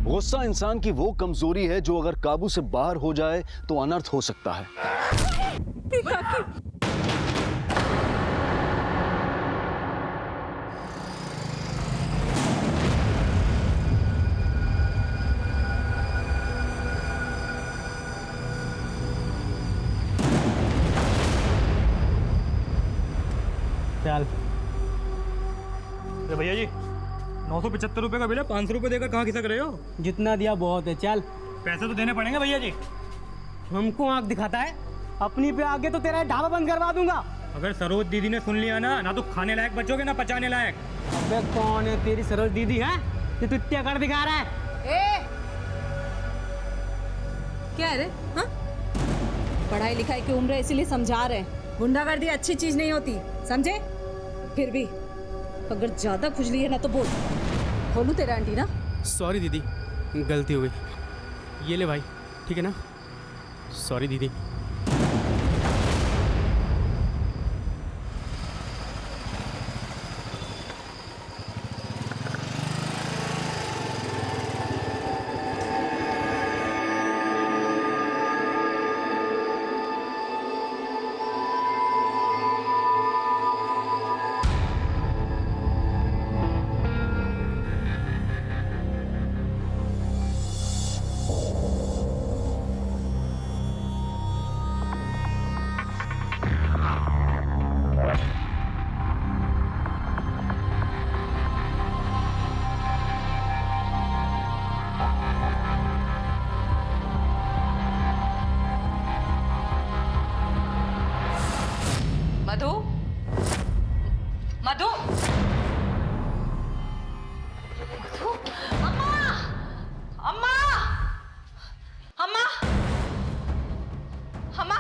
गुस्सा इंसान की वो कमजोरी है जो अगर काबू से बाहर हो जाए तो अनर्थ हो सकता है। चल भैया जी 975 रुपये का बिल है, 500 रुपये देकर कहाँ खिसक रहे हो? जितना दिया बहुत है। चल पैसे तो देने पड़ेंगे भैया जी। हमको आंख दिखाता है, अपनी पे आगे तो तेरा ढाबा बंद करवा दूंगा। अगर सरोज दीदी ने सुन लिया ना तो खाने लायक बचोगे ना पचाने लायक। अबे कौन है तेरी सरोज दीदी है जो तू इतना कर दिखा रहा है? क्या है रे? हाँ? पढ़ाई लिखाई की उम्र है इसीलिए समझा रहे हैं। गुंडागर्दी अच्छी चीज नहीं होती, समझे? फिर भी अगर ज्यादा खुजली है ना तो बोल, खोलू तेरा आंटी ना। सॉरी दीदी, गलती हो गई। ये ले भाई, ठीक है ना? सॉरी दीदी। मधु, मधु, अम्मा, अम्मा, अम्मा, अम्मा,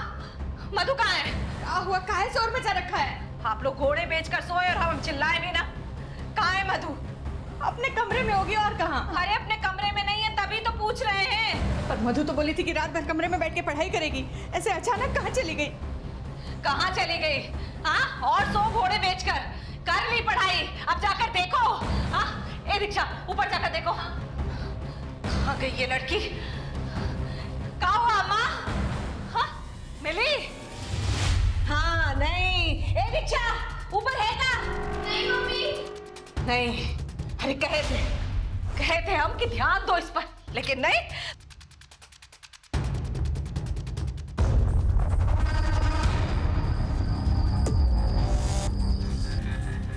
मधु कहाँ है? क्या हुआ? काहे शोर मचा रखा है? आप लोग घोड़े बेचकर सोए और हम चिल्लाए भी ना। कहाँ है मधु? अपने कमरे में होगी और कहाँ? अरे अपने कमरे में नहीं है तभी तो पूछ रहे हैं। पर मधु तो बोली थी कि रात भर कमरे में बैठ के पढ़ाई करेगी, ऐसे अचानक कहाँ चली गई? कहाँ चली गई? हाँ, और सो घोड़े बेचकर कर ली पढ़ाई। अब जाकर देखो। हाँ, ए रिक्शा ऊपर जाकर देखो। कहाँ गई ये लड़की? कहाँ हुआ अम्मा? हाँ, मिली? हाँ नहीं। ए रिक्शा ऊपर है क्या? नहीं मम्मी। नहीं, अरे कहे थे हम कि ध्यान दो इस पर, लेकिन नहीं।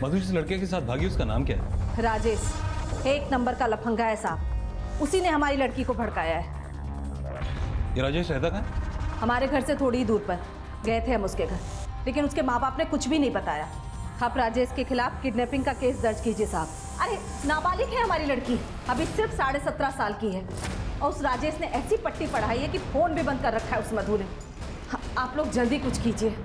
मधु जिस लड़के के साथ भागी उसका नाम क्या है? राजेश, एक नंबर का लफंगा है साहब। उसी ने हमारी लड़की को भड़काया है। ये राजेश रहता कहाँ है? हमारे घर से थोड़ी ही दूर पर गए थे हम उसके घर, लेकिन उसके माँ बाप ने कुछ भी नहीं बताया। आप राजेश के खिलाफ किडनैपिंग का केस दर्ज कीजिए साहब। अरे नाबालिग है हमारी लड़की, अभी सिर्फ 17.5 साल की है। और उस राजेश ने ऐसी पट्टी पढ़ाई है कि फोन भी बंद कर रखा है उस मधु ने। आप लोग जल्दी कुछ कीजिए।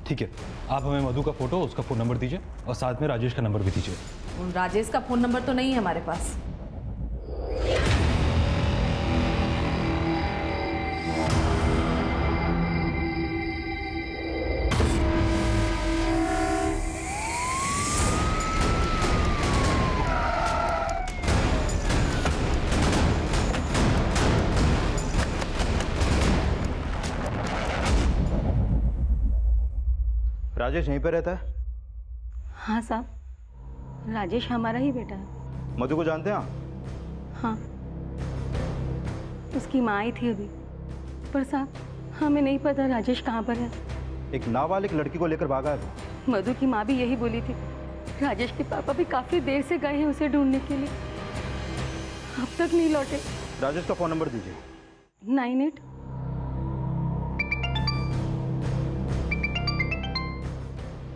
ठीक है, आप हमें मधु का फोटो, उसका फोन नंबर दीजिए और साथ में राजेश का नंबर भी दीजिए। राजेश का फोन नंबर तो नहीं है हमारे पास। राजेश यहीं पे रहता है? हाँ साहब, राजेश हमारा ही बेटा है। मधु को जानते हैं आप? हाँ, उसकी माँ आई थी अभी, पर साहब हमें नहीं पता राजेश कहाँ पर है। एक नाबालिग लड़की को लेकर भागा है। मधु की माँ भी यही बोली थी। राजेश के पापा भी काफी देर से गए हैं उसे ढूंढने के लिए, अब तक नहीं लौटे। राजेश का फोन नंबर दीजिए। 98।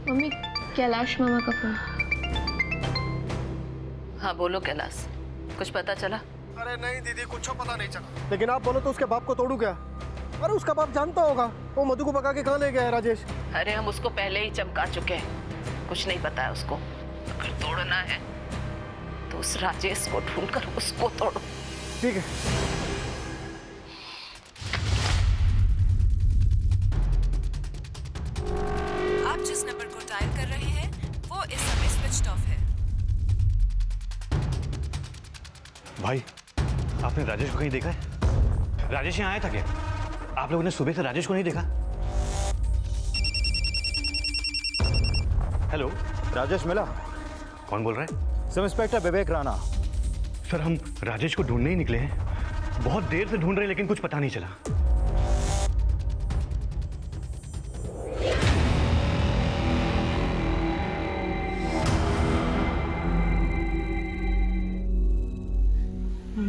मम्मी, कैलाश मामा का फोन। हाँ बोलो कैलाश, कुछ पता चला? अरे नहीं दीदी, कुछ पता नहीं चला। लेकिन आप बोलो तो उसके बाप को तोड़ू क्या? अरे उसका बाप जानता होगा वो मधु को भगा के कहाँ ले गया है राजेश। अरे हम उसको पहले ही चमका चुके हैं, कुछ नहीं पता है उसको। अगर तोड़ना है तो उस राजेश को ढूंढकर उसको तोड़ो। ठीक है। आप जिस नंबर को डायल कर रहे हैं वो इस समय स्विच्ड ऑफ है। भाई, आप आपने राजेश को कहीं देखा है? राजेश यहाँ आया था क्या? आप लोगों ने सुबह से राजेश को नहीं देखा? हेलो, राजेश मिला? कौन बोल रहा है? सब इंस्पेक्टर विवेक राणा। सर, हम राजेश को ढूंढने ही निकले हैं। बहुत देर से ढूंढ रहे हैं लेकिन कुछ पता नहीं चला।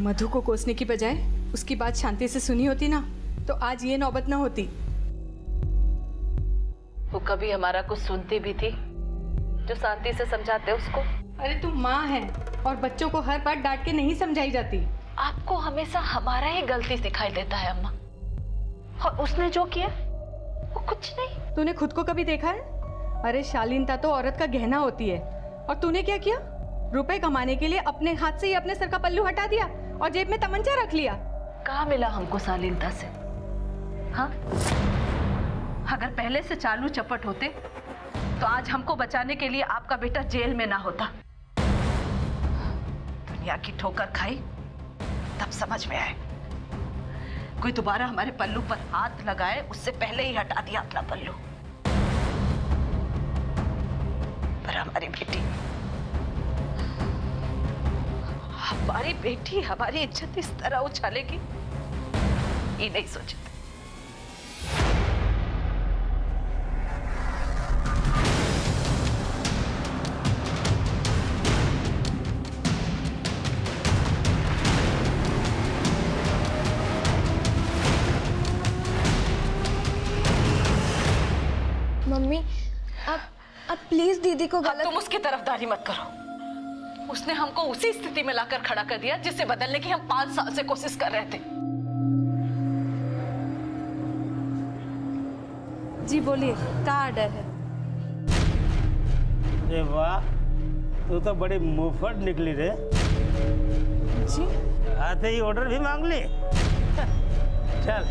मधु को कोसने की बजाय उसकी बात शांति से सुनी होती ना, तो आज ये नौबत ना होती। वो कभी हमारा कुछ सुनती भी थी जो शांति से समझाते उसको? अरे तू माँ है और बच्चों को हर बात डांट के नहीं समझाई जाती। आपको हमेशा हमारा ही गलती दिखाई देता है अम्मा, और उसने जो किया वो कुछ नहीं। तूने खुद को कभी देखा है? अरे शालीनता तो औरत का गहना होती है, और तूने क्या किया? रुपए कमाने के लिए अपने हाथ से ही अपने सर का पल्लू हटा दिया और जेब में तमंचा रख लिया। कहाँ मिला हमको शालीनता से? हाँ, अगर पहले से चालू चपट होते तो आज हमको बचाने के लिए आपका बेटा जेल में ना होता। दुनिया की ठोकर खाई तब समझ में आए, कोई दोबारा हमारे पल्लू पर हाथ लगाए उससे पहले ही हटा दिया अपना पल्लू। पर हमारी बेटी हमारी इज्जत इस तरह उछालेगी ये नहीं सोचे। मम्मी आप प्लीज दीदी को अब तुम उसकी तरफदारी मत करो। उसने हमको उसी स्थिति में लाकर खड़ा कर दिया जिसे बदलने की हम 5 साल से कोशिश कर रहे थे। जी बोलिए, क्या ऑर्डर है? अरे वाह, तू तो बड़ी मुफ्त निकली रे। जी आते ही ऑर्डर भी मांग ली। चल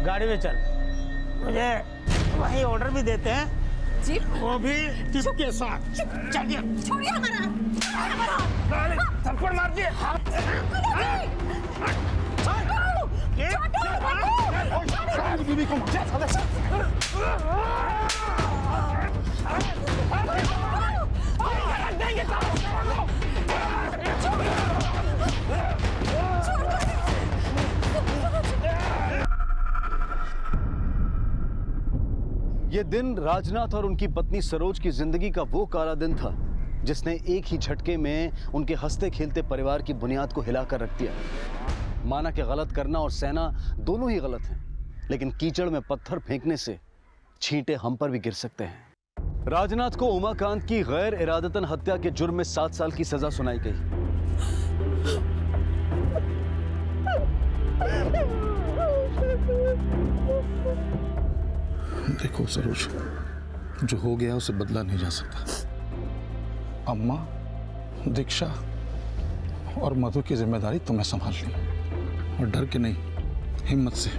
गाड़ी में चल, मुझे वही ऑर्डर भी देते हैं जी, वो भी टिप के साथ। चलिए, छोड़िए हमारा। थप्पड़ मार दिए। ये दिन राजनाथ और उनकी पत्नी सरोज की जिंदगी का वो काला दिन था जिसने एक ही झटके में उनके हंसते खेलते परिवार की बुनियाद को हिलाकर रख दिया। माना कि गलत करना और सहना दोनों ही गलत हैं, लेकिन कीचड़ में पत्थर फेंकने से छींटे हम पर भी गिर सकते हैं। राजनाथ को उमाकांत की गैर इरादतन हत्या के जुर्म में 7 साल की सजा सुनाई गई। देखो सरोज, जो हो गया उसे बदला नहीं जा सकता। अम्मा, दीक्षा और मधु की जिम्मेदारी तुम्हें संभाल ली, और डर के नहीं, हिम्मत से।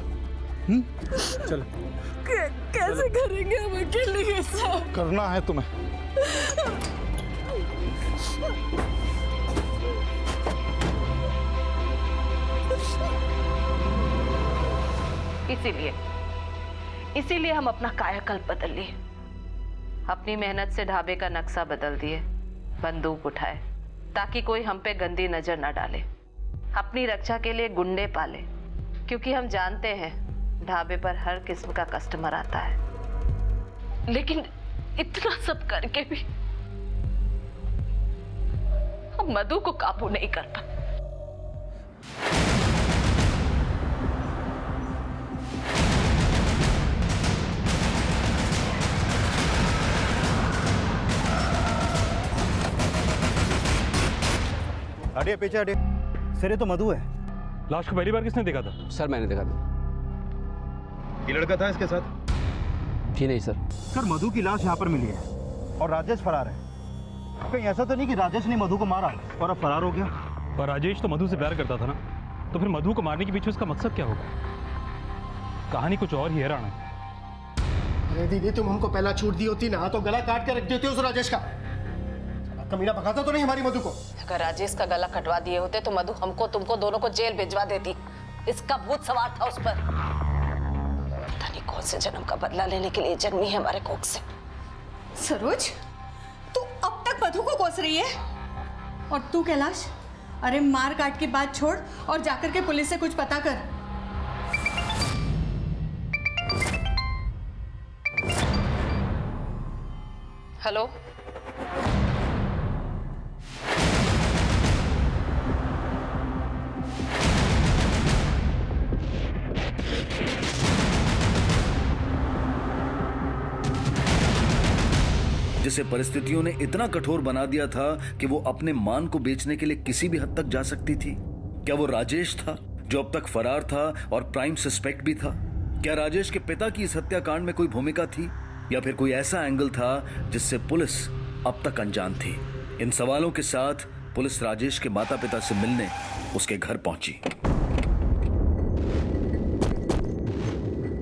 चलो। कैसे करेंगे हम अकेले ये सब? करना है तुम्हें। इसीलिए हम अपना कायाकल्प बदल लिए, अपनी मेहनत से ढाबे का नक्शा बदल दिए, बंदूक उठाए ताकि कोई हम पे गंदी नजर न डाले, अपनी रक्षा के लिए गुंडे पाले, क्योंकि हम जानते हैं ढाबे पर हर किस्म का कस्टमर आता है। लेकिन इतना सब करके भी हम मधु को काबू नहीं कर पाए। हटिए, पीछे हटिए। सर ये तो मधु है। लाश को पहली बार किसने देखा था? सर मैंने देखा था। ये लड़का था इसके साथ? जी नहीं सर। सर मधु की लाश यहाँ पर मिली है और राजेश फरार है। कहीं ऐसा तो नहीं कि राजेश ने मधु को मारा और अब फरार हो गया? पर राजेश तो मधु से प्यार करता था ना, तो फिर मधु को मारने के पीछे उसका मकसद क्या होगा? कहानी कुछ और ही है राणा। अरे दीदी, तुम हमको पहला छूट दी होती ना तो गला काट के रख देते उस राजेश का। कमीना भगाता तो नहीं हमारी मधु को? अगर राजेश का गला कटवा दिए होते तो मधु हमको तुमको दोनों को जेल भिजवा देती। इसका भूत सवार था उस पर। पता नहीं कौन से जन्म का बदला लेने के लिए जन्मी है हमारे कोख से। सरोज, तू अब तक मधु को कोस रही है? और तू कैलाश, अरे मार काट की बात छोड़ और जाकर के पुलिस से कुछ पता कर। हेलो, जिसे परिस्थितियों ने इतना कठोर बना दिया था कि वो अपने मान को बेचने के लिए किसी भी हद तक जा सकती थी। क्या वो राजेश था जो अब तक फरार था और प्राइम सस्पेक्ट भी था? क्या राजेश के पिता की इस हत्याकांड में कोई भूमिका थी, या फिर कोई ऐसा एंगल था जिससे पुलिस अब तक अनजान थी? इन सवालों के साथ पुलिस राजेश के माता पिता से मिलने उसके घर पहुंची।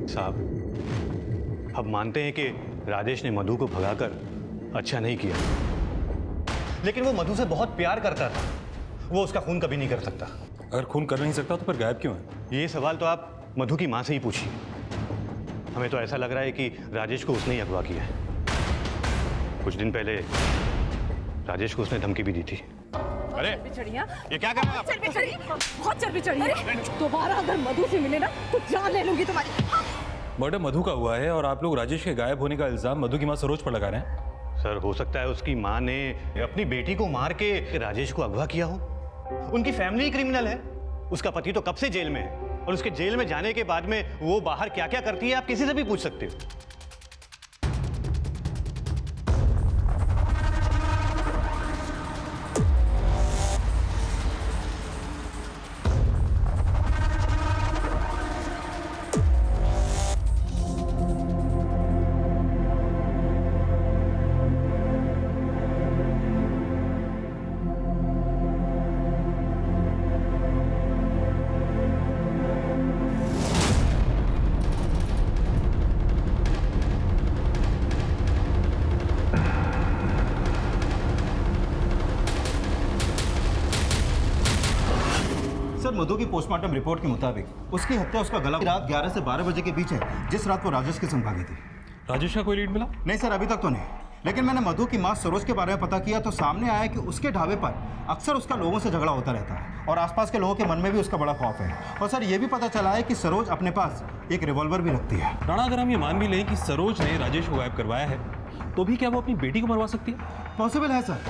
साहब, अब मानते हैं कि राजेश ने मधु को भगाकर अच्छा नहीं किया, लेकिन वो मधु से बहुत प्यार करता था। वो उसका खून कभी नहीं कर सकता। अगर खून कर नहीं सकता तो फिर गायब क्यों है? ये सवाल तो आप मधु की माँ से ही पूछिए। हमें तो ऐसा लग रहा है कि राजेश को उसने ही अगवा किया है। कुछ दिन पहले राजेश को उसने धमकी भी दी थी। अरे ये क्या कर रहे हैं आप? बहुत चर्बी चढ़ी है। दोबारा अगर मधु से मिले ना तो जान ले लूंगी तुम्हारी। मर्डर मधु का हुआ है और आप लोग राजेश के गायब होने का इल्जाम मधु की मां सरोज पर लगा रहे हैं। सर, हो सकता है उसकी माँ ने अपनी बेटी को मार के राजेश को अगवा किया हो। उनकी फैमिली क्रिमिनल है। उसका पति तो कब से जेल में है, और उसके जेल में जाने के बाद में वो बाहर क्या क्या करती है आप किसी से भी पूछ सकते हो। मधु की पोस्टमार्टम रिपोर्ट के मुताबिक उसकी हत्या उसका गला रात 11 से 12 बजे के बीच है, जिस रात को राजेश के संग भागी थी। राजेश का कोई लीड मिला? नहीं सर, अभी तक तो नहीं, लेकिन मैंने मधु की मां सरोज के बारे में पता किया तो सामने आया कि उसके ढाबे पर अक्सर उसका लोगों से झगड़ा होता रहता है और आसपास के लोगों के मन में भी उसका बड़ा खौफ है। और सर, ये भी पता चला है कि सरोज अपने पास एक रिवॉल्वर भी रखती है। राणा, अगर हम ये मान भी लें कि सरोज ने राजेश को गायब करवाया है, तो भी क्या वो अपनी बेटी को मरवा सकती है? पॉसिबल है सर,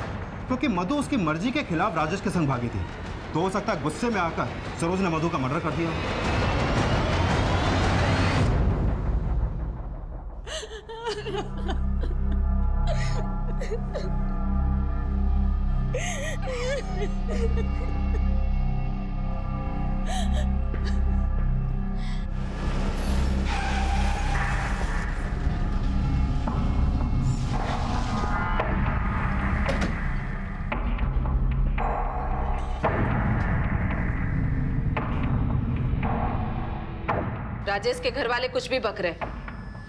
क्योंकि मधु उसकी मर्जी के खिलाफ राजेश के संग भागी थी, तो हो सकता है गुस्से में आकर सरोज ने मधु का मर्डर कर दिया। राजेश के घर वाले कुछ भी बक रहे हैं,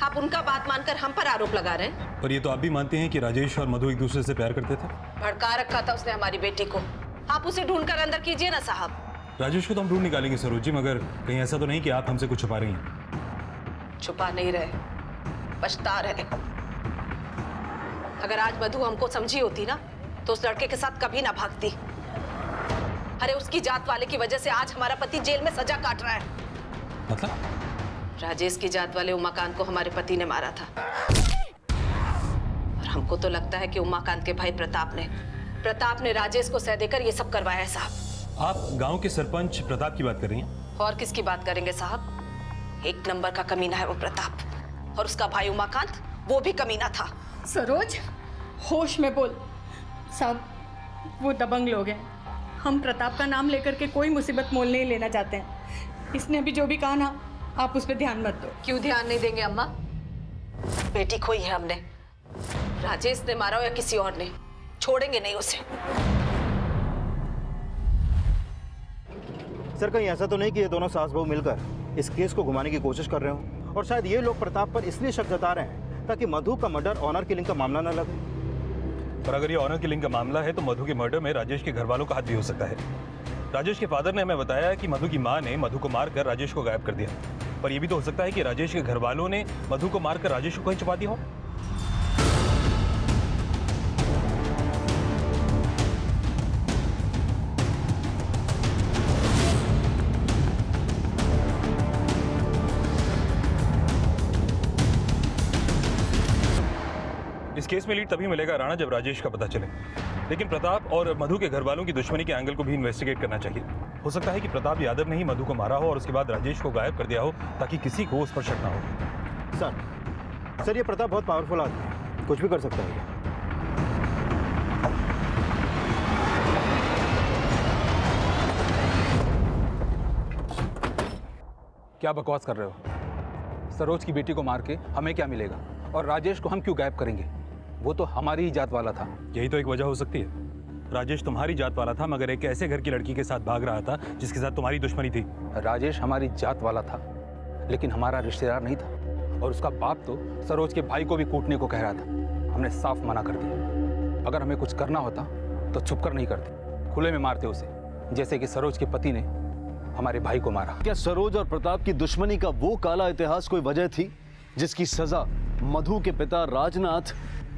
आप उनका बात मानकर हम पर आरोप लगा रहे हैं। पर ये तो आप भी मानते हैं कि राजेश और मधु एक दूसरे से प्यार करते थे। भड़का रखा था उसने हमारी बेटी को। आप उसे ढूंढ कर अंदर कीजिए ना साहब। राजेश को तो हम ढूंढ निकालेंगे सरोज जी, मगर कहीं ऐसा तो नहीं कि आप हमसे कुछ छुपा रही हैं? छुपा नहीं रहे, पछता रहे। अगर आज मधु हमको समझी होती ना तो उस लड़के के साथ कभी ना भागती। अरे उसकी जात वाले की वजह से आज हमारा पति जेल में सजा काट रहा है। मतलब? राजेश की जात वाले उमाकांत को हमारे पति ने मारा था, और हमको तो लगता है कि उमाकांत के भाई प्रताप ने राजेश को सह देकर ये सब करवाया है साहब। आप गांव के सरपंच प्रताप की बात कर रही हैं? और किसकी बात करेंगे साहब? एक नंबर का कमीना है वो प्रताप, और उसका भाई उमाकांत वो भी कमीना था। सरोज, होश में बोल। साहब, वो दबंग लोग हैं। हम प्रताप का नाम लेकर के कोई मुसीबत मोल नहीं लेना चाहते हैं। इसने अभी जो भी कहा ना, आप उस पर ध्यान मत दो। क्यों ध्यान नहीं देंगे अम्मा? बेटी खोई है हमने। राजेश ने मारा हो या किसी और ने, छोड़ेंगे नहीं उसे। सर, कहीं ऐसा तो नहीं कि ये दोनों सास बहू मिलकर इस केस को घुमाने की कोशिश कर रहे हो, और शायद ये लोग प्रताप पर इसलिए शक जता रहे हैं ताकि मधु का मर्डर ऑनर किलिंग का मामला न लगे। पर अगर ये ऑनर किलिंग का मामला है तो मधु के मर्डर में राजेश के घर वालों का हाथ भी हो सकता है। राजेश के फादर ने हमें बताया कि मधु की मां ने मधु को मारकर राजेश को गायब कर दिया, पर यह भी तो हो सकता है कि राजेश के घर वालों ने मधु को मारकर राजेश को कहीं छुपा दिया हो। इस केस में लीड तभी मिलेगा राणा जब राजेश का पता चले, लेकिन प्रताप और मधु के घर वालों की दुश्मनी के एंगल को भी इन्वेस्टिगेट करना चाहिए। हो सकता है कि प्रताप यादव ने ही मधु को मारा हो और उसके बाद राजेश को गायब कर दिया हो ताकि किसी को उस पर शक ना हो। सर ये प्रताप बहुत पावरफुल आदमी है, कुछ भी कर सकता है। क्या बकवास कर रहे हो? सरोज की बेटी को मार के हमें क्या मिलेगा, और राजेश को हम क्यों गायब करेंगे? वो तो हमारी ही जात वाला था। यही तो एक वजह हो सकती है। राजेश तुम्हारी जात वाला था, मगर एक ऐसे घर की लड़की के साथ भाग रहा था जिसके साथ तुम्हारी दुश्मनी थी। राजेश हमारी जात वाला था, लेकिन हमारा रिश्तेदार नहीं था, और उसका बाप तो सरोज के भाई को भी कूटने को कह रहा था। हमने साफ मना कर दिया। अगर हमें कुछ करना होता तो छुपकर नहीं करते, खुले में मारते उसे, जैसे कि सरोज के पति ने हमारे भाई को मारा। क्या सरोज और प्रताप की दुश्मनी का वो काला इतिहास कोई वजह थी जिसकी सजा मधु के पिता राजनाथ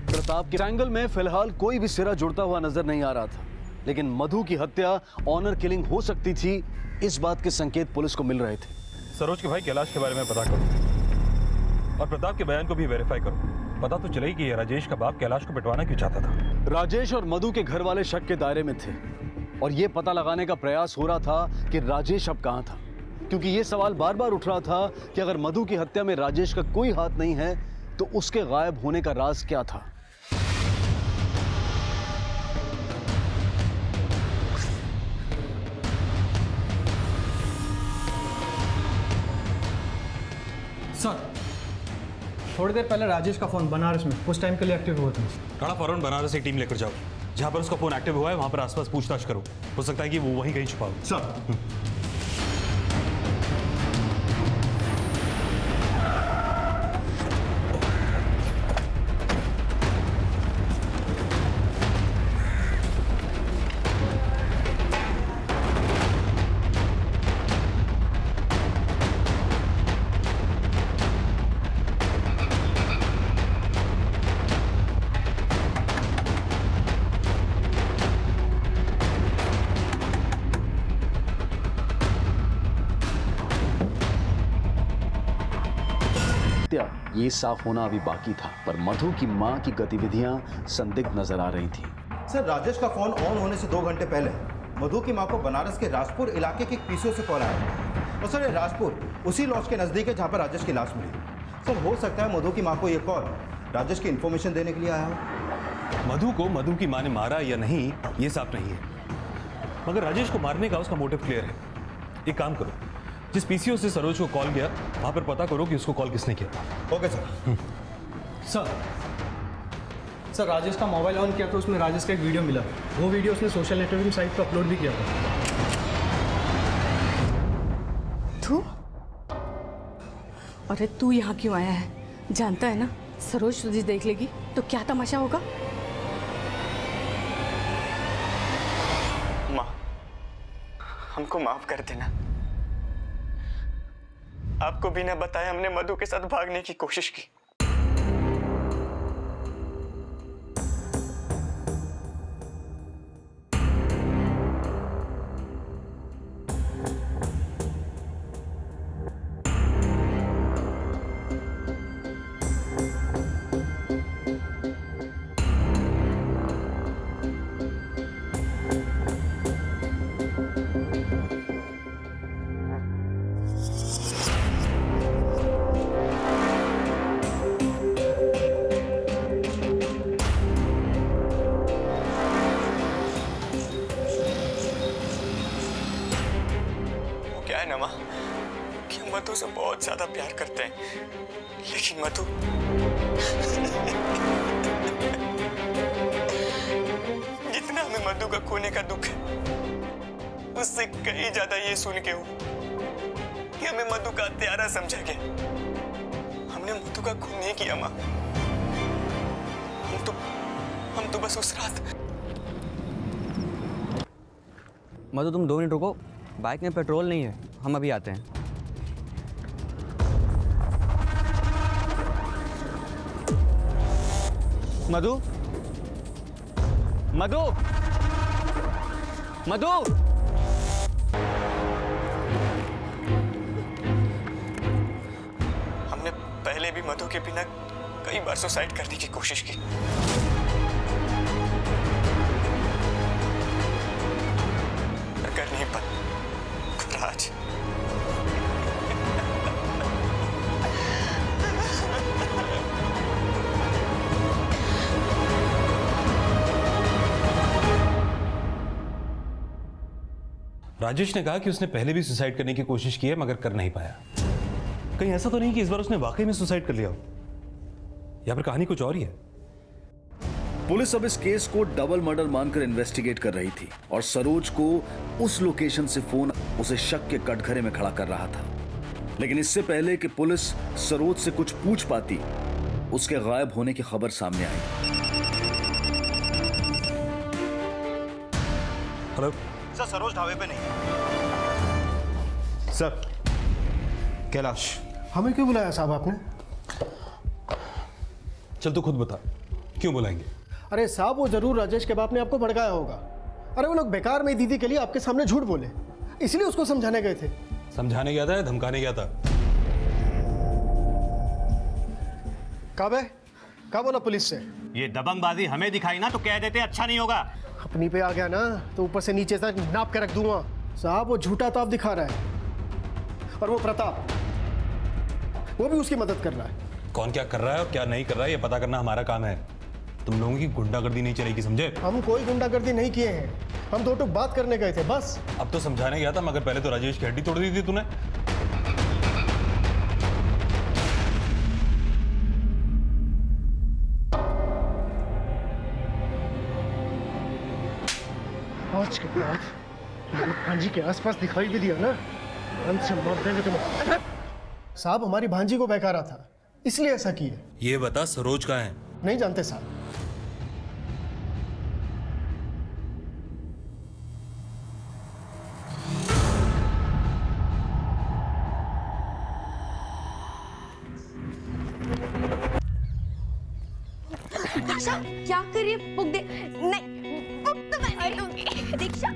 प्रताप के एंगल में फिलहाल कोई भी सिरा जुड़ता हुआ नजर नहीं आ रहा था, लेकिन मधु की हत्या ऑनर किलिंग हो सकती थी, इस बात के संकेत पुलिस को मिल रहे थे। सरोज के भाई कैलाश के बारे में पता करो और प्रताप के बयान को भी वेरीफाई करो। पता तो चले कि राजेश का बाप कैलाश को पिटवाना क्यों चाहता था। राजेश और मधु के घर वाले शक के दायरे में थे और यह पता लगाने का प्रयास हो रहा था कि राजेश अब कहां था, क्योंकि यह सवाल बार बार उठ रहा था कि अगर मधु की हत्या में राजेश का कोई हाथ नहीं है तो उसके गायब होने का राज क्या था। सर थोड़ी देर पहले राजेश का फोन बनारस में कुछ टाइम के लिए एक्टिव हुआ था। राणा फौरन बनारस एक टीम लेकर जाओ, जहां पर उसका फोन एक्टिव हुआ है वहां पर आसपास पूछताछ करो। हो सकता है कि वो वहीं कहीं छुपा हो। सर ये साफ होना अभी बाकी था, पर मधु की मां की गतिविधियां संदिग्ध नजर आ रही थी। सर राजेश का फोन ऑन होने से 2 घंटे पहले मधु की मां को बनारस के राजपुर इलाके के एक पीसीओ से कॉल आया, और सर ये राजपुर उसी लॉज के नजदीक है जहां पर राजेश की लाश मिली। सर हो सकता है मधु की मां को ये कॉल राजेश की इन्फॉर्मेशन देने के लिए आया हो। मधु को मधु की मां ने मारा या नहीं ये साफ नहीं है, मगर राजेश को मारने का उसका मोटिव क्लियर है। एक काम करो, जिस पीसीओ से सरोज को कॉल किया वहां पर पता करो कि उसको कॉल किसने किया। Okay sir. सर राजेश का मोबाइल ऑन किया तो उसमें राजेश का एक वीडियो मिला। वो वीडियो उसने सोशल नेटवर्किंग साइट पर अपलोड भी किया था। तू? अरे तू यहाँ क्यों आया है? जानता है ना सरोज तुझे देख लेगी तो क्या तमाशा होगा। माँ हमको माफ कर देना। आपको बिना बताए हमने मधु के साथ भागने की कोशिश की। कि हम मधु से बहुत ज्यादा प्यार करते हैं, लेकिन मधु जितना हमें मधु का खोने का दुख है उससे कहीं ज्यादा ये सुन के हो कि हमें मधु का हत्यारा समझा गया। हमने मधु का खून नहीं किया माँ, हम तो बस उस रात मधु तुम 2 मिनट रुको, बाइक में पेट्रोल नहीं है, हम अभी आते हैं। मधु, मधु, मधु, हमने पहले भी मधु के बिना कई बार सुसाइड करने की कोशिश की, कर नहीं पाए। राज, राजेश ने कहा कि उसने पहले भी सुसाइड करने की कोशिश की है मगर कर नहीं पाया। कहीं ऐसा तो नहीं कि इस बार उसने वाकई में सुसाइड कर लिया हो, या फिर कहानी कुछ और ही है। पुलिस अब इस केस को डबल मर्डर मानकर इन्वेस्टिगेट कर रही थी और सरोज को उस लोकेशन से फोन उसे शक के कटघरे में खड़ा कर रहा था। लेकिन इससे पहले कि पुलिस सरोज से कुछ पूछ पाती, उसके गायब होने की खबर सामने आई। हेलो सर, सरोज ढाबे पे नहीं है। सर, कैलाश। हमें क्यों बुलाया साहब आपने? चल तू खुद बता, क्यों बुलाएंगे? अरे साहब, वो जरूर राजेश के बाप ने आपको भड़काया होगा। अरे वो लोग बेकार में दीदी के लिए आपके सामने झूठ बोले, इसलिए उसको समझाने गए थे। समझाने गया था या धमकाने गया था? काबे, क्या बोला पुलिस से? ये दबंगबाजी हमें दिखाई ना तो कह देते अच्छा नहीं होगा। अपनी पे आ गया ना तो ऊपर से नीचे तक नाप के रख दूंगा। साहब, वो झूठा ताप दिखा रहा है और वो प्रताप, वो भी उसकी मदद कर रहा है। कौन क्या कर रहा है और क्या नहीं कर रहा है ये पता करना हमारा काम है। तुम लोगों की गुंडागर्दी नहीं चलेगी, समझे? हम कोई गुंडागर्दी नहीं किए हैं, हम 2 टूक बात करने गए थे बस। अब तो समझाने गया था मगर पहले तो राजेश की हड्डी तोड़ दी थी तूने। आज के बाद भांजी के आसपास दिखाई भी दिया ना, अंत से मार देंगे तुम्हें। साहब, हमारी भांजी को बहकारा था, इसलिए ऐसा किए। ये बता सरोज कहाँ है? नहीं जानते साहब। दीक्षा, क्या कर रही है? बुक दे। नहीं, बुक तो मैं नहीं लूंगी। दीक्षा,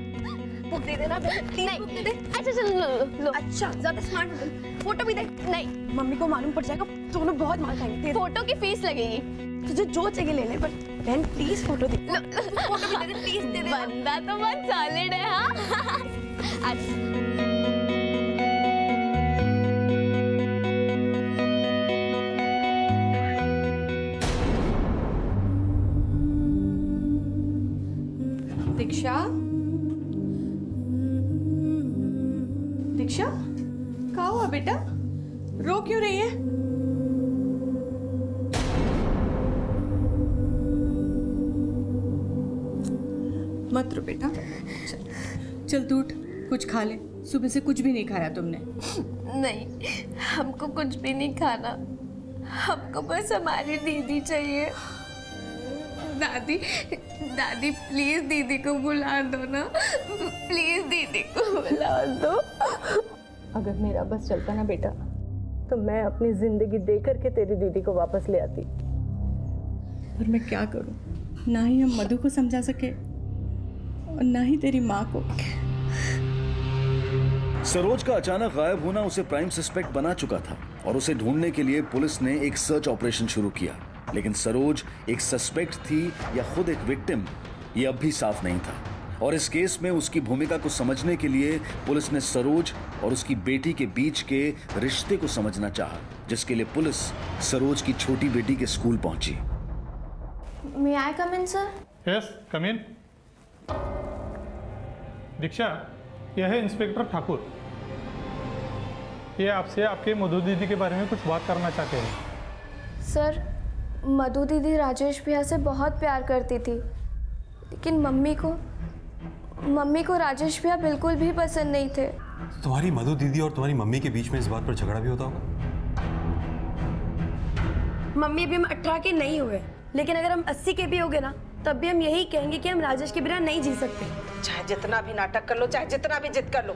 बुक दे देना। नहीं, बुक दे दे। अच्छा चल लो। अच्छा, ज्यादा स्मार्ट हो। फोटो भी दे। नहीं, मम्मी को मालूम पड़ जाएगा, दोनों बहुत मार खाएंगे। फोटो की फीस लगेगी। तुझे जो चाहिए ले ले, पर बहन प्लीज फोटो दे। फोटो भी दे दे, प्लीज दे दे। बंदा तो बहुत सॉलिड है। हाँ, अच्छा। दीक्षा, दीक्षा, क्या हुआ बेटा? रो क्यों रही है? मत रो बेटा, चल तू उठ, कुछ खा ले। सुबह से कुछ भी नहीं खाया तुमने। नहीं, हमको कुछ भी नहीं खाना, हमको बस हमारी दीदी चाहिए। दादी, दादी प्लीज दीदी को बुला दो ना, प्लीज दीदी को बुला दो। अगर मेरा बस चलता ना बेटा, तो मैं अपनी जिंदगी दे करके तेरी दीदी को वापस ले आती। और मैं क्या करूं? ना ही हम मधु को समझा सके और ना ही तेरी माँ को। सरोज का अचानक गायब होना उसे प्राइम सस्पेक्ट बना चुका था और उसे ढूंढने के लिए पुलिस ने एक सर्च ऑपरेशन शुरू किया। लेकिन सरोज एक सस्पेक्ट थी या खुद एक विक्टिम, ये अब भी साफ नहीं था। और इस केस में उसकी भूमिका को समझने के लिए पुलिस ने सरोज और उसकी बेटी के बीच के रिश्ते को समझना चाहा, जिसके लिए पुलिस सरोज की छोटी बेटी के स्कूल पहुंची। May I come in, sir? Yes, come in. Diksha, यह है इंस्पेक्टर ठाकुर। ये आपसे आपके मधु दीदी के बारे में कुछ बात करना चाहते हैं। सर, मधु दीदी राजेश भैया से बहुत प्यार करती थी, लेकिन मम्मी को राजेश भैया बिल्कुल भी पसंद नहीं थे। तुम्हारी मधु दीदी और तुम्हारी मम्मी के बीच में इस बात पर झगड़ा भी होता होगा? मम्मी अभी हम 18 के नहीं हुए, लेकिन अगर हम 80 के भी हो गए ना, तब भी हम यही कहेंगे कि हम राजेश के बिना नहीं जी सकते। चाहे जितना भी नाटक कर लो, चाहे जितना भी जिद कर लो,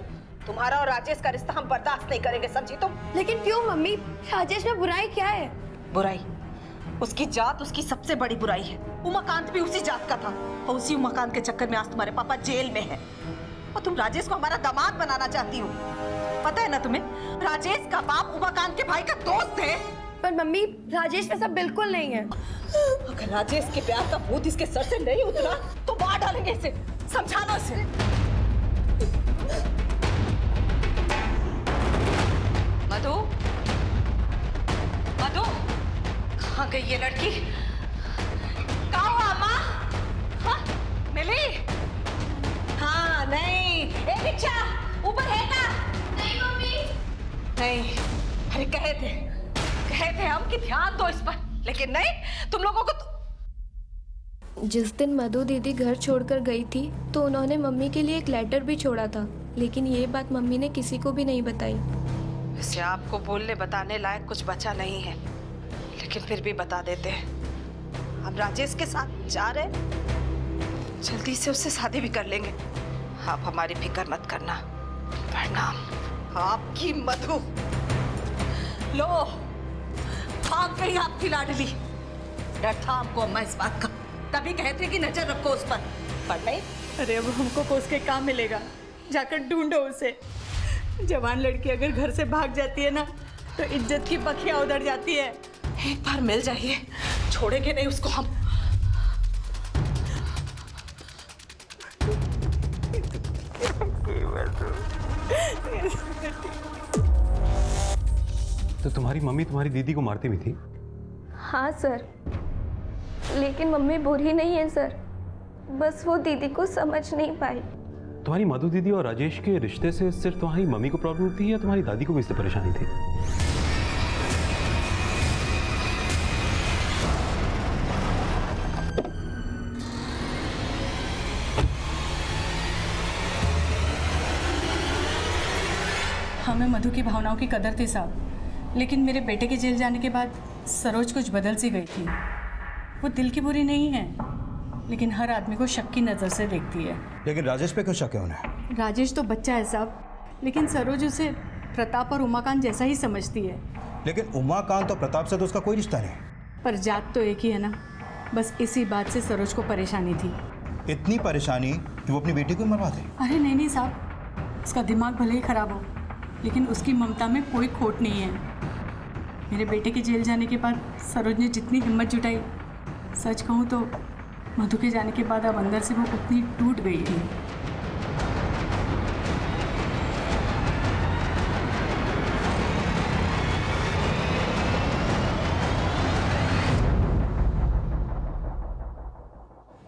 तुम्हारा और राजेश का रिश्ता हम बर्दाश्त नहीं करेंगे, समझी तुम? लेकिन क्यों मम्मी? राजेश में बुराई क्या है? बुराई? उसकी जात उसकी सबसे बड़ी बुराई है। उमाकांत भी उसी जात का था और उसी उमाकांत के चक्कर में आज तुम्हारे पापा जेल में हैं। और तुम राजेश को हमारा दामाद बनाना चाहती हो। पता है ना तुम्हें, राजेश का बाप उमाकांत के भाई का दोस्त है। पर मम्मी, राजेश ऐसा बिल्कुल नहीं है। अगर राजेश के प्यार का भूत इसके सर से नहीं उतरा तो मार डालेंगे इसे, समझाना इसे। मधु, मधु, कहाँ गई ये लड़की? कहाँ हुआ अम्मा? हाँ, मिली? हाँ, नहीं। ए दीक्षा, ऊपर है क्या? नहीं मम्मी। नहीं, अरे कहे थे हम कि ध्यान दो इस पर, लेकिन नहीं, तुम लोगों को तो... जिस दिन मधु दीदी घर छोड़कर गई थी तो उन्होंने मम्मी के लिए एक लेटर भी छोड़ा था, लेकिन ये बात मम्मी ने किसी को भी नहीं बताई। वैसे आपको बोलने बताने लायक कुछ बचा नहीं है, लेकिन फिर भी बता देते हैं। हम राजेश के साथ जा रहे हैं, जल्दी से उससे शादी भी कर लेंगे। आप हमारी फिक्र मत करना। प्रणाम। आपकी मधु। लो, भाग गई आपकी लाडली। डर था हमको अम्मा इस बात का, तभी कहते कि नजर रखो उस पर नहीं। अरे अब हमको कोस के काम मिलेगा, जाकर ढूंढो उसे। जवान लड़की अगर घर से भाग जाती है ना तो इज्जत की पखियां उधर जाती है। एक बार मिल जाइए, छोड़ेंगे नहीं उसको हम। तो तुम्हारी मम्मी तुम्हारी दीदी को मारती भी थी? हाँ सर, लेकिन मम्मी बुरी नहीं है सर, बस वो दीदी को समझ नहीं पाई। तुम्हारी मधु दीदी और राजेश के रिश्ते से सिर्फ तुम्हारी मम्मी को प्रॉब्लम थी या तुम्हारी दादी को भी इससे परेशानी थी? हमें मधु की भावनाओं की कदर थी साहब, लेकिन मेरे बेटे के जेल जाने के बाद सरोज कुछ बदल सी गई थी। वो दिल की बुरी नहीं है, लेकिन हर आदमी को शक की नज़र से देखती है। लेकिन राजेश पे क्यों शक है उन्हें? राजेश तो बच्चा है साहब, लेकिन सरोज उसे प्रताप और उमाकांत जैसा ही समझती है। लेकिन उमाकांत और प्रताप से तो उसका कोई रिश्ता नहीं। पर जात तो एक ही है ना, बस इसी बात से सरोज को परेशानी थी। इतनी परेशानी कि वो अपनी बेटी को मरवा दे? अरे नहीं साहब, उसका दिमाग भले ही खराब हो, लेकिन उसकी ममता में कोई खोट नहीं है। मेरे बेटे के जेल जाने के बाद सरोज ने जितनी हिम्मत जुटाई, सच कहूँ तो मधु के जाने के बाद अब अंदर से वो उतनी टूट गई थी।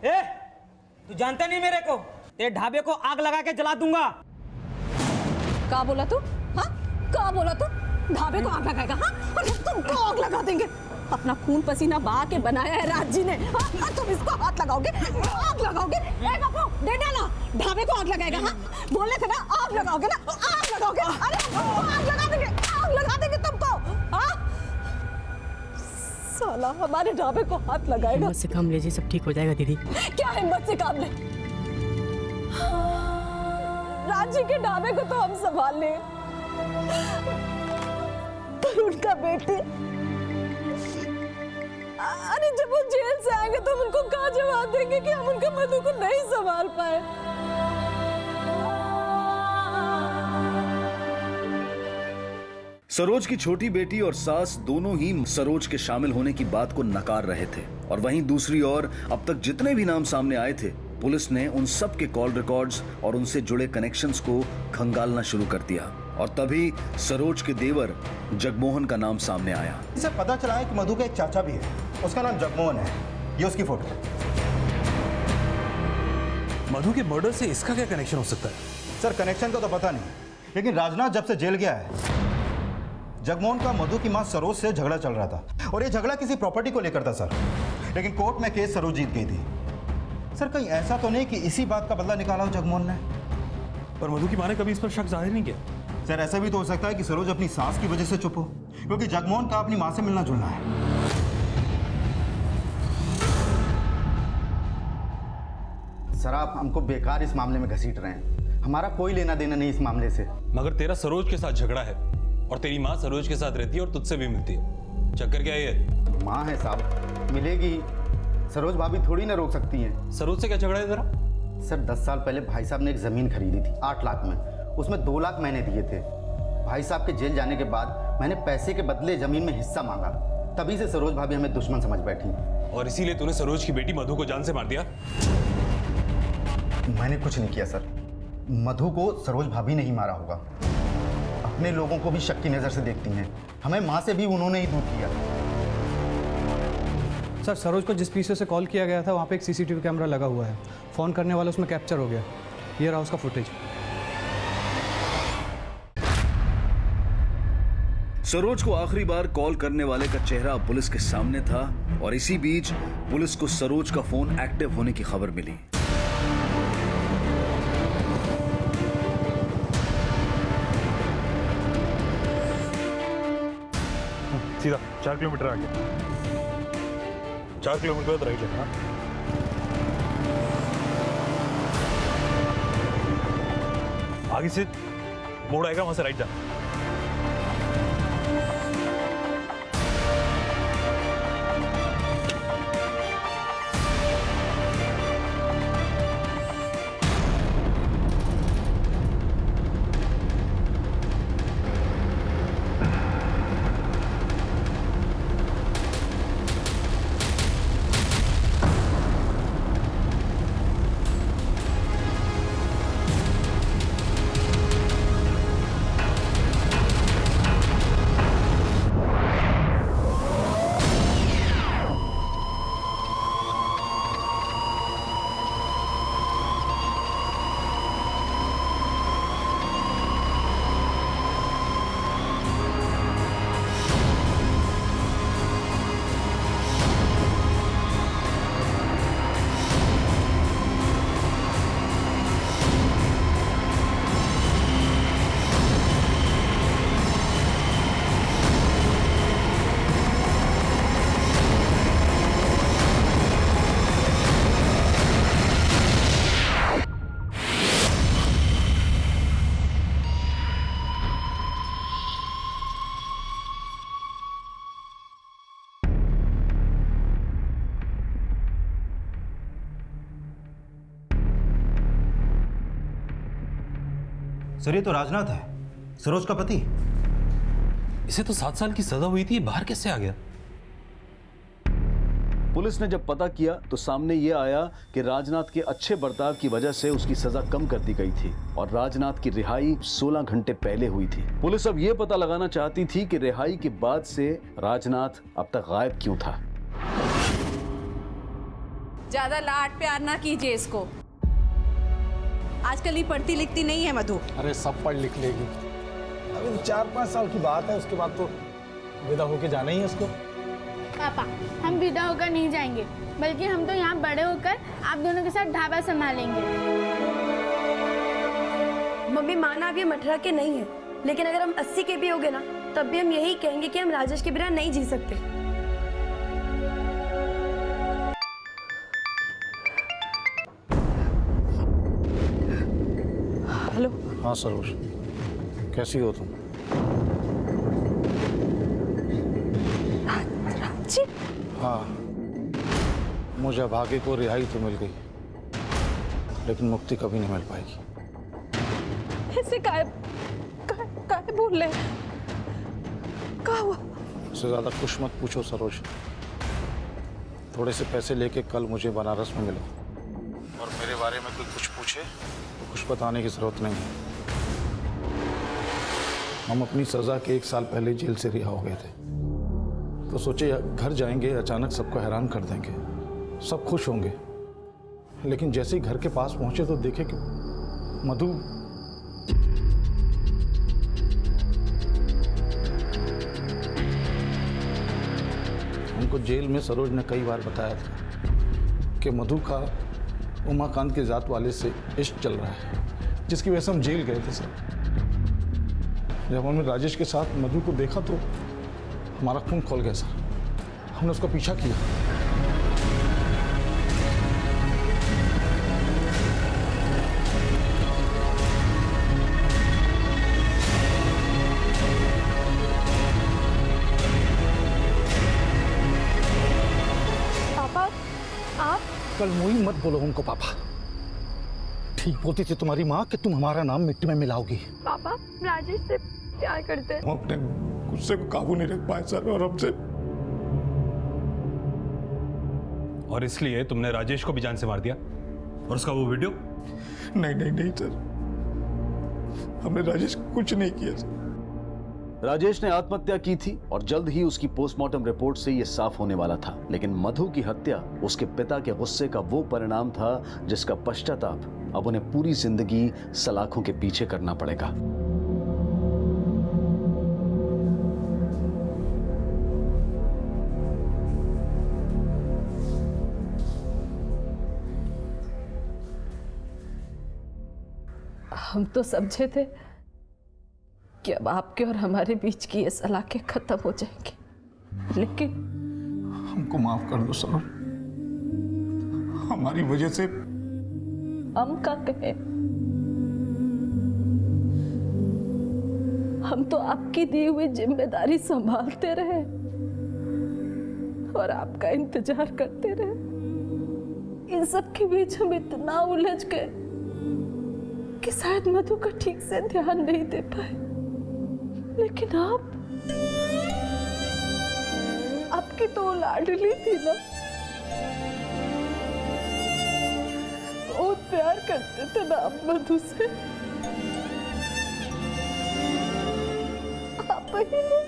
ए, तू जानता नहीं मेरे को? तेरे ढाबे को आग लगा के जला दूंगा। क्या बोला तू? हाँ, क्या बोला तू? ढाबे को आग लगाएगा? हाँ, और तुमको आग लगा देंगे। अपना खून पसीना बहा के बनाया है राज जी ने, हाँ? तुम इसको हाथ लगाओगे, आग लगाओगे? ए बापू, दे डाला, ढाबे को आग लगाएगा? हाँ, बोले थे ना आग लगाओगे ना, आग लगाओगे। अरे आग लगा देंगे तुमको। हाँ, साला हमारे ढाबे को हाथ लगाएगा। हिम्मत से काम लीजिए, सब ठीक हो जाएगा दीदी। क्या हिम्मत से काम ले? राज जी के ढाबे को तो हम संभाल लें, पर उनका बेटे, अरे जब वो जेल से आएंगे तो हम उनको क्या जवाब देंगे कि हम उनका मधु को नहीं संभाल पाए? सरोज की छोटी बेटी और सास दोनों ही सरोज के शामिल होने की बात को नकार रहे थे, और वहीं दूसरी ओर अब तक जितने भी नाम सामने आए थे, पुलिस ने उन सब के कॉल रिकॉर्ड्स और उनसे जुड़े कनेक्शंस को खंगालना शुरू कर दिया। और तभी सरोज के देवर जगमोहन का नाम सामने आया। इसे पता चला है कि मधु का एक चाचा भी है, उसका नाम जगमोहन है। ये उसकी फोटो। मधु के मर्डर से इसका क्या कनेक्शन हो सकता है? सर, कनेक्शन का तो पता नहीं, लेकिन राजनाथ जब से जेल गया है, जगमोहन का मधु की मां सरोज से झगड़ा चल रहा था, और ये झगड़ा किसी प्रॉपर्टी को लेकर था सर। लेकिन कोर्ट में केस सरोज जीत गई थी। सर, कहीं ऐसा तो नहीं कि इसी बात का बदला निकाला हो जगमोहन ने? पर मधु की मां ने कभी इस पर शक जाहिर नहीं किया। सर, ऐसा भी तो हो सकता है कि सरोज अपनी सास की वजह से चुप हो, क्योंकि जगमोहन का अपनी मां से मिलना जुलना है। सर आप हमको बेकार इस मामले में घसीट रहे हैं, हमारा कोई लेना देना नहीं इस मामले से। मगर तेरा सरोज के साथ झगड़ा है और तेरी माँ सरोज के साथ रहती है और तुझसे भी मिलती है। चक्कर क्या है ये? माँ है साहब, मिलेगी। सरोज भाभी थोड़ी ना रोक सकती हैं। सरोज से क्या झगड़ा है तेरा? सर 10 साल पहले भाई साहब ने एक ज़मीन खरीदी थी 8 लाख में, उसमें 2 लाख मैंने दिए थे। भाई साहब के जेल जाने के बाद मैंने पैसे के बदले ज़मीन में हिस्सा मांगा, तभी से सरोज भाभी हमें दुश्मन समझ बैठी। और इसीलिए तूने सरोज की बेटी मधु को जान से मार दिया? मैंने कुछ नहीं किया सर, मधु को सरोज भाभी ने ही मारा होगा। अपने लोगों को भी शक की नज़र से देखती हैं, हमें माँ से भी उन्होंने ही दूर किया। सर सरोज को जिस पीछे से कॉल किया गया था वहाँ पे एक सीसीटीवी कैमरा लगा हुआ है, फ़ोन करने वाला उसमें कैप्चर हो गया। ये रहा उसका फुटेज। सरोज को आखिरी बार कॉल करने वाले का चेहरा पुलिस के सामने था और इसी बीच पुलिस को सरोज का फोन एक्टिव होने की खबर मिली। सीधा 4 किलोमीटर आगे, 4 किलोमीटर तो राइट लेना। आगे से मोड़ आएगा, वहां से राइट जाना। सर ये तो राजनाथ है, सरोज का पति। इसे तो 7 साल की सजा हुई थी, बाहर कैसे आ गया? पुलिस ने जब पता किया तो सामने ये आया कि राजनाथ के अच्छे बर्ताव की वजह से उसकी सजा कम कर दी गई थी और राजनाथ की रिहाई 16 घंटे पहले हुई थी। पुलिस अब ये पता लगाना चाहती थी कि रिहाई के बाद से राजनाथ अब तक गायब क्यों था। ज्यादा लाड प्यार ना कीजिए इसको, आजकल ही पढ़ती लिखती नहीं है मधु। अरे सब पढ़ लिख लेगी, अभी 4-5 साल की बात है, उसके बाद तो विदा होके जाना ही है उसको। पापा हम विदा होकर नहीं जाएंगे, बल्कि हम तो यहाँ बड़े होकर आप दोनों के साथ ढाबा संभालेंगे। मम्मी माना अब ये मठरा के नहीं है, लेकिन अगर हम 80 के भी हो गए ना, तब भी हम यही कहेंगे कि हम राजेश के बिना नहीं जी सकते। हेलो। हाँ सरोज, कैसी हो तुम? जी? हाँ, मुझे भाग्य को रिहाई तो मिल गई, लेकिन मुक्ति कभी नहीं मिल पाएगी। ऐसे काहे बोल रहे हैं? क्या हुआ? उससे ज्यादा कुछ मत पूछो सरोज, थोड़े से पैसे लेके कल मुझे बनारस में मिलो, और मेरे बारे में कोई कुछ पूछे तो कुछ बताने की जरूरत नहीं है। हम अपनी सजा के 1 साल पहले जेल से रिहा हो गए थे, तो सोचे घर जाएंगे, अचानक सबको हैरान कर देंगे, सब खुश होंगे। लेकिन जैसे ही घर के पास पहुंचे तो देखे कि मधु हमको जेल में सरोज ने कई बार बताया था कि मधु का उमाकांत के जात वाले से इश्क चल रहा है, जिसकी वजह से हम जेल गए थे सर। जब हमने राजेश के साथ मधु को देखा तो हमारा खून खोल गया सर, हमने उसका पीछा किया। कल मुई मत बोलो उनको पापा। ठीक बोलती थी तुम्हारी माँ कि तुम हमारा नाम मिट्टी में मिलाओगी। पापा राजेश से प्यार करते हैं। हम अपने गुस्से को काबू नहीं रख पाए सर, और हमसे और इसलिए तुमने राजेश को भी जान से मार दिया। और उसका वो वीडियो? नहीं नहीं नहीं सर, हमने राजेश को कुछ नहीं किया सर। राजेश ने आत्महत्या की थी और जल्द ही उसकी पोस्टमार्टम रिपोर्ट से यह साफ होने वाला था। लेकिन मधु की हत्या उसके पिता के गुस्से का वो परिणाम था जिसका पश्चाताप अब उन्हें पूरी जिंदगी सलाखों के पीछे करना पड़ेगा। हम तो समझे थे कि अब आपके और हमारे बीच की ये सलाखें खत्म हो जाएंगी, लेकिन हमको माफ कर दो सर, हमारी वजह से। हम का कहे, हम तो आपकी दी हुई जिम्मेदारी संभालते रहे और आपका इंतजार करते रहे। इन सब के बीच हम इतना उलझ गए कि शायद मधु का ठीक से ध्यान नहीं दे पाए। लेकिन आपकी तो लाडली थी ना, बहुत प्यार करते थे ना आप मधु से। आप ही ने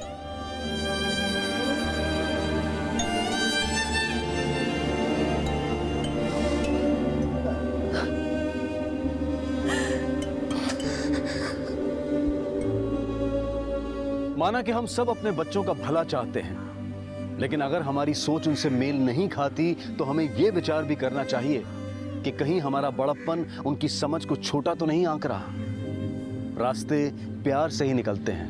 माना कि हम सब अपने बच्चों का भला चाहते हैं, लेकिन अगर हमारी सोच उनसे मेल नहीं खाती तो हमें यह विचार भी करना चाहिए कि कहीं हमारा बड़प्पन उनकी समझ को छोटा तो नहीं आंक रहा। रास्ते प्यार से ही निकलते हैं,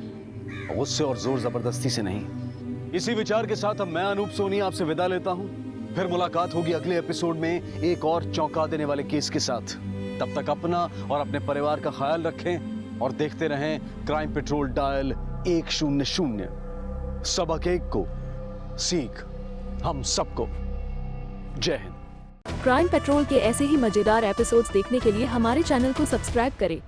गुस्से और जोर जबरदस्ती से नहीं। इसी विचार के साथ अब मैं अनूप सोनी आपसे विदा लेता हूं। फिर मुलाकात होगी अगले एपिसोड में एक और चौंका देने वाले केस के साथ। तब तक अपना और अपने परिवार का ख्याल रखें और देखते रहें क्राइम पेट्रोल डायल 100। सबक एक को, सीख हम सबको। जय हिंद। क्राइम पेट्रोल के ऐसे ही मजेदार एपिसोड्स देखने के लिए हमारे चैनल को सब्सक्राइब करें